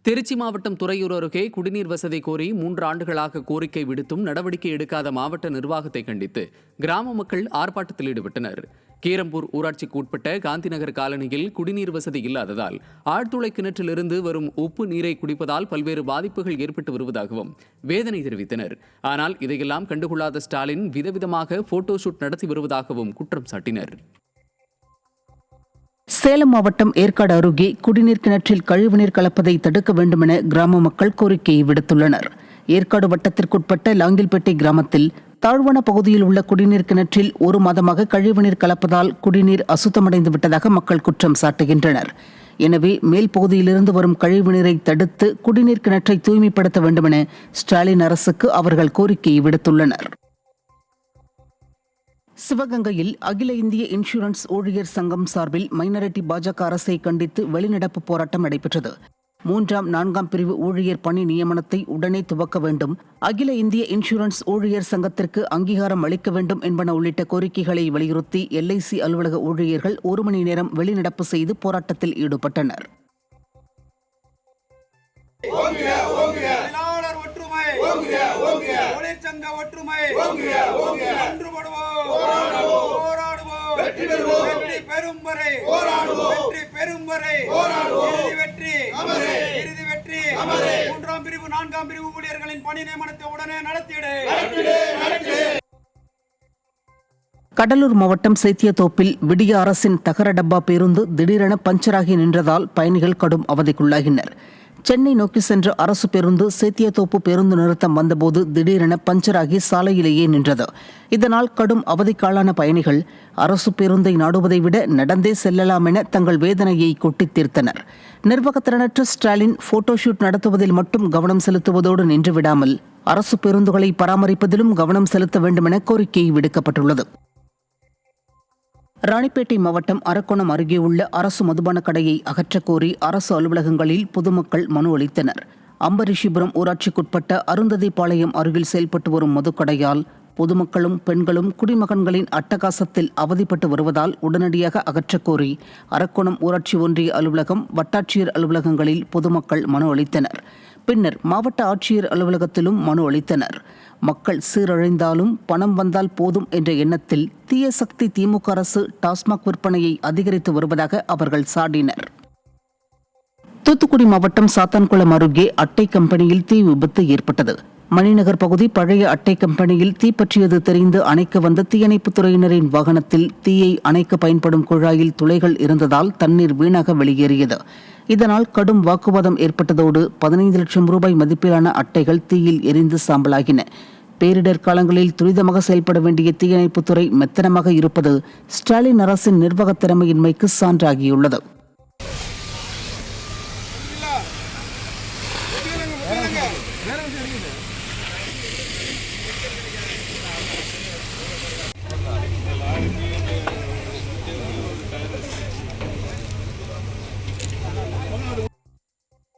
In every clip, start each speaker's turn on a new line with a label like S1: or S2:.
S1: திருச்சி மாவட்டம் துறையூர் அருகே குடிநீர் வசதி கோரி 3 ஆண்டுகளாக கோரிக்கை விடுத்தும் நடவடிக்கை எடுக்காத மாவட்ட நிர்வாகத்தை கண்டித்து கிராம மக்கள் ஆர்ப்பாட்டத்தில் ஈடுபட்டனர். கீரம்பூர் ஊராட்சிக்கு உட்பட்ட காந்திநகர் காலனியில் குடிநீர் வசதி இல்லாததால் ஆழ்துளை கிணற்றிலிருந்து வரும் உப்பு நீரை குடிப்பதால் பல்வேறு பாதிப்புகள் ஏற்பட்டு வருவதாகவும் வேதனை தெரிவித்தனர். ஆனால் இதையெல்லாம் கண்டுகொள்ளாத ஸ்டாலின் விதவிதமாக போட்டோ ஷூட் நடத்தி வருவதாகவும் குற்றம் சாட்டினர்.
S2: சேலம் மாவட்டம் ஏற்காடு அருகே குடிநீர் கிணற்றில் கழிவுநீர் கலப்பதை தடுக்க வேண்டுமென கிராம மக்கள் கோரிக்கையை விடுத்துள்ளனர். ஏற்காடு வட்டத்திற்குட்பட்ட லாங்கில்பேட்டை கிராமத்தில் தாழ்வான பகுதியில் உள்ள குடிநீர் கிணற்றில் 1 மாதமாக கழிவுநீர் கலப்பதால் குடிநீர் அசுத்தமடைந்து விட்டதாக மக்கள் குற்றம் சாட்டுகின்றனர். எனவே மேல் பகுதியிலிருந்து வரும் கழிவுநீரை தடுத்து குடிநீர் கிணற்றை தூய்மைப்படுத்த வேண்டுமென ஸ்டாலின் அரசுக்கு அவர்கள் கோரிக்கையை விடுத்துள்ளனர். சிவகங்கையில் அகில இந்திய இன்சூரன்ஸ் ஊழியர் சங்கம் சார்பில் மைனாரிட்டி பாஜக அரசை கண்டித்து வெளிநடப்பு போராட்டம் நடைபெற்றது. 3ஆம் 4ஆம் பிரிவு ஊழியர் பணி நியமனத்தை உடனே துவக்க வேண்டும், அகில இந்திய இன்சூரன்ஸ் ஊழியர் சங்கத்திற்கு அங்கீகாரம் அளிக்க வேண்டும் என்பன உள்ளிட்ட கோரிக்கைகளை வலியுறுத்தி LIC அலுவலக ஊழியர்கள் 1 மணி நேரம் வெளிநடப்பு செய்து போராட்டத்தில் ஈடுபட்டனர். கடலூர் மாவட்டம் சேத்தியத்தோப்பில் விடிய அரசின் தகர டப்பா பேருந்து திடீரென பஞ்சராகி நின்றதால் பயணிகள் கடும் அவதிக்குள்ளாகினர். சென்னை நோக்கி சென்ற அரசு பேருந்து சேத்தியத்தோப்பு பேருந்து நிறுத்தம் வந்தபோது திடீரென பஞ்சராகி சாலையிலேயே நின்றது. இதனால் கடும் அவதிக்காளான பயணிகள் அரசு பேருந்தை நாடுவதை விட நடந்தே செல்லலாம் என தங்கள் வேதனையை கொட்டித் தீர்த்தனர். நிர்வாகத்திறனற்ற ஸ்டாலின் போட்டோஷூட் நடத்துவதில் மட்டும் கவனம் செலுத்துவதோடு நின்றுவிடாமல் அரசு பேருந்துகளை பராமரிப்பதிலும் கவனம் செலுத்த வேண்டும் என கோரிக்கை விடுக்கப்பட்டுள்ளது. ராணிப்பேட்டை மாவட்டம் அரக்கோணம் அருகே உள்ள அரசு மதுபான கடையை அகற்றக்கோரி அரசு அலுவலகங்களில் பொதுமக்கள் மனு அளித்தனர். அம்பரிஷிபுரம் ஊராட்சிக்குட்பட்ட அருந்ததிபாளையம் அருகில் செயல்பட்டு வரும் மதுக்கடையால் பொதுமக்களும் பெண்களும் குடிமகன்களின் அட்டகாசத்தில் அவதிப்பட்டு வருவதால் உடனடியாக அகற்றக்கோரி அரக்கோணம் ஊராட்சி ஒன்றிய அலுவலகம், வட்டாட்சியர் அலுவலகங்களில் பொதுமக்கள் மனு அளித்தனர். பின்னர் மாவட்ட ஆட்சியர் அலுவலகத்திலும் மனு அளித்தனர். மக்கள் சீரழிந்தாலும் பணம் வந்தால் போதும் என்ற எண்ணத்தில் தீய சக்தி திமுக அரசு டாஸ்மாக் விற்பனையை அதிகரித்து வருவதாக அவர்கள் சாடினர். தூத்துக்குடி மாவட்டம் சாத்தான்குளம் அருகே அட்டை கம்பெனியில் தீ விபத்து ஏற்பட்டது. மணிநகர் பகுதி பழைய அட்டை கம்பெனியில் தீ பற்றியது தெரிந்து அணைக்க வந்த தீயணைப்புத் துறையினரின் வாகனத்தில் தீயை அணைக்க பயன்படும் குழாயில் துளைகள் இருந்ததால் தண்ணீர் வீணாக வெளியேறியது. இதனால் கடும் வாக்குவாதம் ஏற்பட்டதோடு 15 லட்சம் ரூபாய் மதிப்பிலான அட்டைகள் தீயில் எரிந்து சாம்பலாகின. பேரிடர் காலங்களில் துரிதமாக செயல்பட வேண்டிய தீயணைப்புத்துறை மெத்தனமாக இருப்பது ஸ்டாலின் அரசின் நிர்வாக திறமையின்மைக்கு சான்றாகியுள்ளது.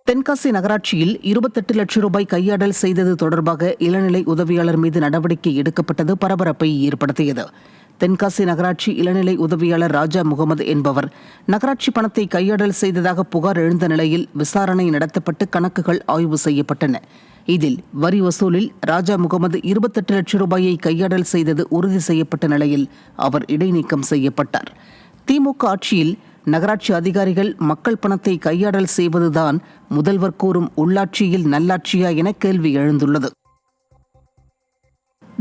S2: தென்காசி நகராட்சியில் 28 லட்சம் ரூபாய் கையாடல் செய்தது தொடர்பாக இளநிலை உதவியாளர் மீது நடவடிக்கை எடுக்கப்பட்டது பரபரப்பை ஏற்படுத்தியது. தென்காசி நகராட்சி இளநிலை உதவியாளர் ராஜா முகமது என்பவர் நகராட்சி பணத்தை கையாடல் செய்ததாக புகார் எழுந்த நிலையில் விசாரணை நடத்தப்பட்டு கணக்குகள் ஆய்வு செய்யப்பட்டன. இதில் வரி வசூலில் ராஜா முகமது 28 லட்சம் ரூபாயை கையாடல் செய்தது உறுதி செய்யப்பட்ட நிலையில் அவர் இடைநீக்கம் செய்யப்பட்டார். திமுக ஆட்சியில் நகராட்சி அதிகாரிகள் மக்கள் பணத்தை கையாடல் செய்வதுதான் முதல்வர் கூறும் உள்ளாட்சியில் நல்லாட்சியா என கேள்வி எழுந்துள்ளது.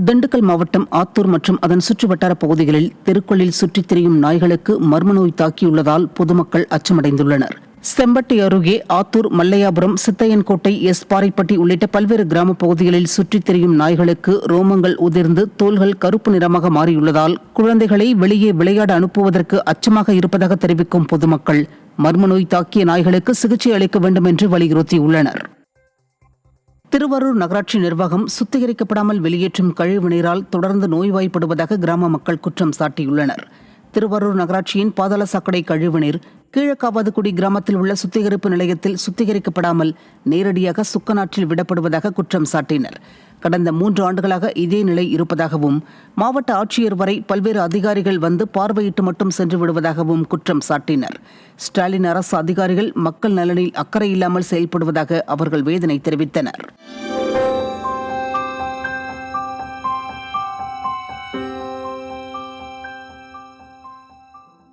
S2: திண்டுக்கல் மாவட்டம் ஆத்தூர் மற்றும் அதன் சுற்றுவட்டார பகுதிகளில் தெருக்களில் சுற்றித் திரியும் நாய்களுக்கு மர்ம நோய் தாக்கியுள்ளதால் பொதுமக்கள் அச்சமடைந்துள்ளனர். செம்பட்டி அருகே ஆத்தூர், மல்லையாபுரம், சித்தையன்கோட்டை, பாறைப்பட்டி உள்ளிட்ட பல்வேறு கிராம பகுதிகளில் சுற்றித் திரியும் நாய்களுக்கு ரோமங்கள் உதிர்ந்து தோல்கள் கருப்பு நிறமாக மாறியுள்ளதால் குழந்தைகளை வெளியே விளையாட அனுப்புவதற்கு அச்சமாக இருப்பதாக தெரிவிக்கும் பொதுமக்கள் மர்ம நோய் தாக்கிய நாய்களுக்கு சிகிச்சை அளிக்க வேண்டும் என்று வலியுறுத்தியுள்ளனர். திருவாரூர் நகராட்சி நிர்வாகம் சுத்திகரிக்கப்படாமல் வெளியேற்றும் கழிவு நீரால் தொடர்ந்து நோய்வாய்ப்படுவதாக கிராம மக்கள் குற்றம் சாட்டியுள்ளனர். திருவாரூர் நகராட்சியின் பாதாள சாக்கடை கழிவுநீர் கீழக்காவாதுக்குடி கிராமத்தில் உள்ள சுத்திகரிப்பு நிலையத்தில் சுத்திகரிக்கப்படாமல் நேரடியாக சுக்கநாற்றில் விடப்படுவதாக குற்றம் சாட்டினர். கடந்த 3 ஆண்டுகளாக இதே நிலை இருப்பதாகவும் மாவட்ட ஆட்சியர் வரை பல்வேறு அதிகாரிகள் வந்து பார்வையிட்டு மட்டும் சென்று விடுவதாகவும் குற்றம் சாட்டினர். ஸ்டாலின் அரசு அதிகாரிகள் மக்கள் நலனில் அக்கறை இல்லாமல் செயல்படுவதாக அவர்கள் வேதனை தெரிவித்தனர்.